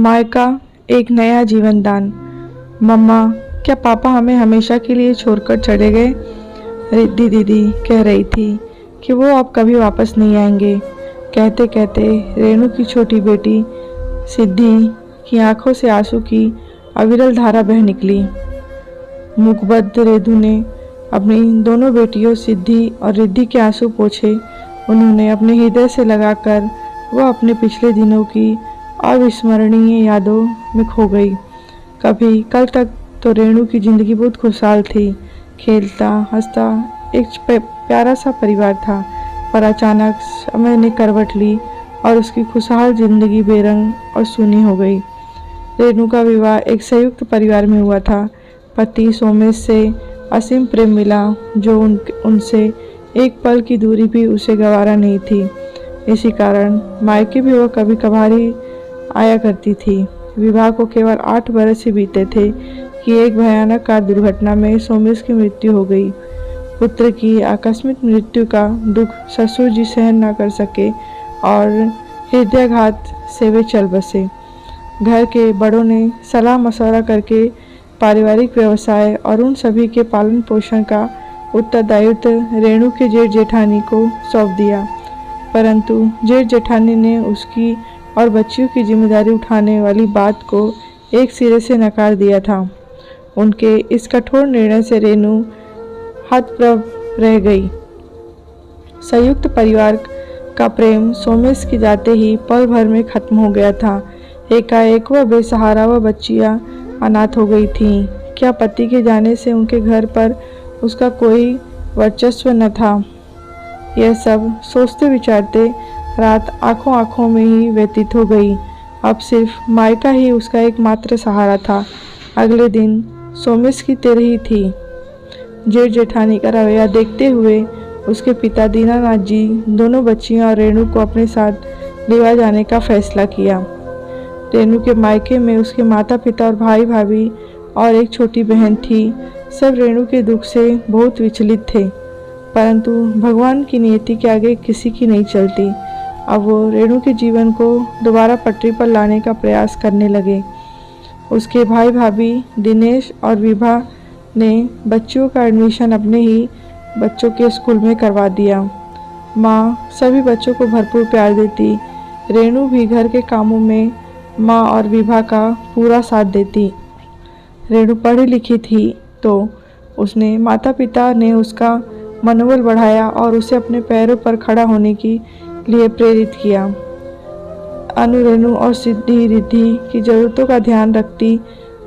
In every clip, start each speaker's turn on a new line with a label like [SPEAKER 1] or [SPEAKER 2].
[SPEAKER 1] मायका एक नया जीवन दान। मम्मा, क्या पापा हमें हमेशा के लिए छोड़कर चले गए? रिद्धि दीदी कह रही थी कि वो अब कभी वापस नहीं आएंगे। कहते कहते रेणु की छोटी बेटी सिद्धि की आंखों से आंसू की अविरल धारा बह निकली। मुखबद्ध रेणु ने अपनी दोनों बेटियों सिद्धि और रिद्धि के आंसू पोंछे। उन्होंने अपने हृदय से लगाकर वह अपने पिछले दिनों की अविस्मरणीय यादों में खो गई। कभी कल तक तो रेणु की जिंदगी बहुत खुशहाल थी, खेलता हंसता एक प्यारा सा परिवार था। पर अचानक समय ने करवट ली और उसकी खुशहाल जिंदगी बेरंग और सूनी हो गई। रेणु का विवाह एक संयुक्त परिवार में हुआ था। पति सोमेश से असीम प्रेम मिला, जो उनसे एक पल की दूरी भी उसे गवारा नहीं थी। इसी कारण मायके भी वह कभी कभार ही आया करती थी। विवाह को केवल 8 बरस ही बीते थे कि एक भयानक कार दुर्घटना में सोमेश की मृत्यु हो गई। पुत्र की आकस्मिक मृत्यु का दुख ससुर जी सहन न कर सके और हृदयाघात से वे चल बसे। घर के बड़ों ने सलाह मशवरा करके पारिवारिक व्यवसाय और उन सभी के पालन पोषण का उत्तरदायित्व रेणु के जेठ जेठानी को सौंप दिया, परंतु जेठ जेठानी ने उसकी और बच्चियों की जिम्मेदारी उठाने वाली बात को एक सिरे से नकार दिया था। उनके इस कठोर निर्णय से रेणु हतप्रभ रह गई। संयुक्त परिवार का प्रेम सोमेश के जाते ही पल भर में खत्म हो गया था। एकाएक वह बेसहारा व बच्चियां अनाथ हो गई थीं। क्या पति के जाने से उनके घर पर उसका कोई वर्चस्व न था? यह सब सोचते विचारते रात आंखों आंखों में ही व्यतीत हो गई। अब सिर्फ मायका ही उसका एकमात्र सहारा था। अगले दिन सोमेश की तेरही थी। जेठ जेठानी का रवैया देखते हुए उसके पिता दीनानाथ जी दोनों बच्चियों और रेणु को अपने साथ लेवा जाने का फैसला किया। रेणु के मायके में उसके माता पिता और भाई भाभी और एक छोटी बहन थी। सब रेणु के दुख से बहुत विचलित थे, परंतु भगवान की नियति के आगे किसी की नहीं चलती। अब वो रेणु के जीवन को दोबारा पटरी पर लाने का प्रयास करने लगे। उसके भाई भाभी दिनेश और विभा ने बच्चों का एडमिशन अपने ही बच्चों के स्कूल में करवा दिया। माँ सभी बच्चों को भरपूर प्यार देती। रेणु भी घर के कामों में माँ और विभा का पूरा साथ देती। रेणु पढ़ी लिखी थी तो उसने माता पिता ने उसका मनोबल बढ़ाया और उसे अपने पैरों पर खड़ा होने के लिए प्रेरित किया। अनु, रेणु और सिद्धि रिद्धि की ज़रूरतों का ध्यान रखती।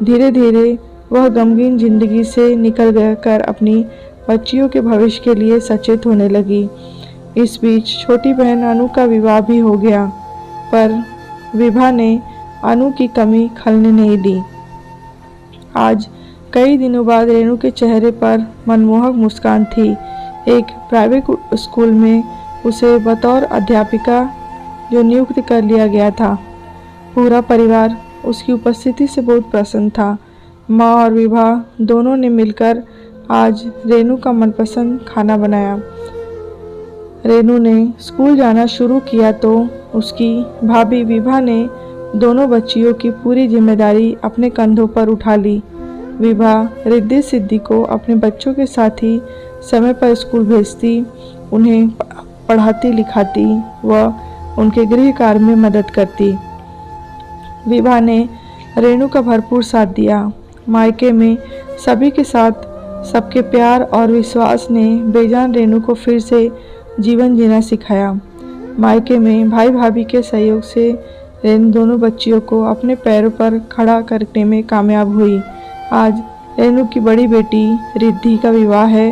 [SPEAKER 1] धीरे धीरे वह गमगीन जिंदगी से निकल गया कर अपनी बच्चियों के भविष्य के लिए सचेत होने लगी। इस बीच छोटी बहन अनु का विवाह भी हो गया, पर विभा ने अनु की कमी खलने नहीं दी। आज कई दिनों बाद रेणु के चेहरे पर मनमोहक मुस्कान थी। एक प्राइवेट स्कूल में उसे बतौर अध्यापिका जो नियुक्त कर लिया गया था। पूरा परिवार उसकी उपस्थिति से बहुत प्रसन्न था। माँ और विभा दोनों ने मिलकर आज रेणु का मनपसंद खाना बनाया। रेणु ने स्कूल जाना शुरू किया तो उसकी भाभी विभा ने दोनों बच्चियों की पूरी जिम्मेदारी अपने कंधों पर उठा ली। विभा रिद्धि सिद्धि को अपने बच्चों के साथ ही समय पर स्कूल भेजती, उन्हें पढ़ाती लिखाती व उनके गृह कार्य में मदद करती। विभा ने रेणु का भरपूर साथ दिया। मायके में सभी के साथ सबके प्यार और विश्वास ने बेजान रेणु को फिर से जीवन जीना सिखाया। मायके में भाई भाभी के सहयोग से रेणु दोनों बच्चियों को अपने पैरों पर खड़ा करने में कामयाब हुई। आज रेणु की बड़ी बेटी रिद्धि का विवाह है।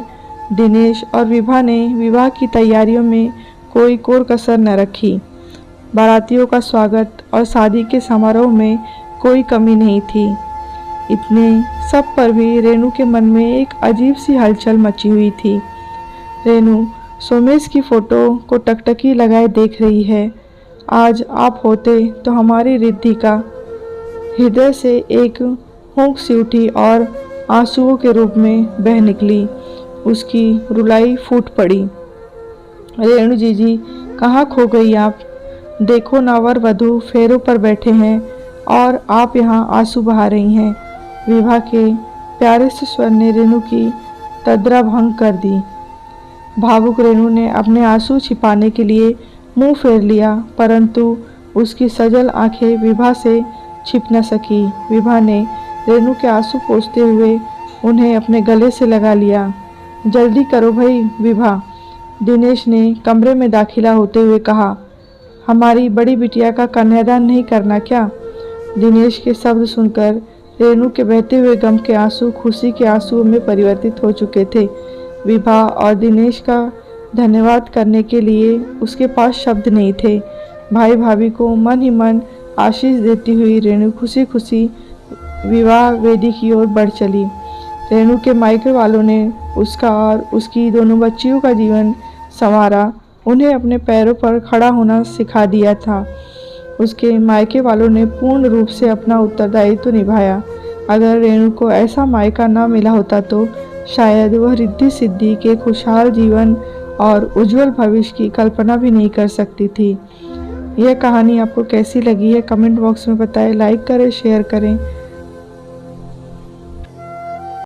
[SPEAKER 1] दिनेश और विभा ने विवाह की तैयारियों में कोई कोर कसर न रखी। बारातियों का स्वागत और शादी के समारोह में कोई कमी नहीं थी। इतने सब पर भी रेणु के मन में एक अजीब सी हलचल मची हुई थी। रेणु सोमेश की फोटो को टकटकी लगाए देख रही है। आज आप होते तो हमारी रिद्धि का हृदय से एक हुंक सी उठी और आंसुओं के रूप में बह निकली। उसकी रुलाई फूट पड़ी। रेणु जीजी, कहाँ खो गई आप? देखो ना, वर वधू फेरों पर बैठे हैं। और आप यहाँ आंसू बहा रही हैं। विभा के प्यारे से स्वर ने रेणु की तद्रा भंग कर दी। भावुक रेणु ने अपने आंसू छिपाने के लिए मुंह फेर लिया, परंतु उसकी सजल आंखें विभा से छिप न सकी। विभा ने रेणु के आंसू पोंछते हुए उन्हें अपने गले से लगा लिया। जल्दी करो भाई विभा, दिनेश ने कमरे में दाखिला होते हुए कहा। हमारी बड़ी बिटिया का कन्यादान नहीं करना क्या? दिनेश के शब्द सुनकर रेणु के बहते हुए गम के आंसू खुशी के आंसुओं में परिवर्तित हो चुके थे। विभा और दिनेश का धन्यवाद करने के लिए उसके पास शब्द नहीं थे। भाई भाभी को मन ही मन आशीष देती हुई रेणु खुशी खुशी विवाह वेदी की ओर बढ़ चली। रेणु के मायके वालों ने उसका और उसकी दोनों बच्चियों का जीवन संवारा, उन्हें अपने पैरों पर खड़ा होना सिखा दिया था। उसके मायके वालों ने पूर्ण रूप से अपना उत्तरदायित्व निभाया। अगर रेणु को ऐसा मायका न मिला होता तो शायद वह रिद्धि सिद्धि के खुशहाल जीवन और उज्जवल भविष्य की कल्पना भी नहीं कर सकती थी। यह कहानी आपको कैसी लगी है कमेंट बॉक्स में बताएं। लाइक करें, शेयर करें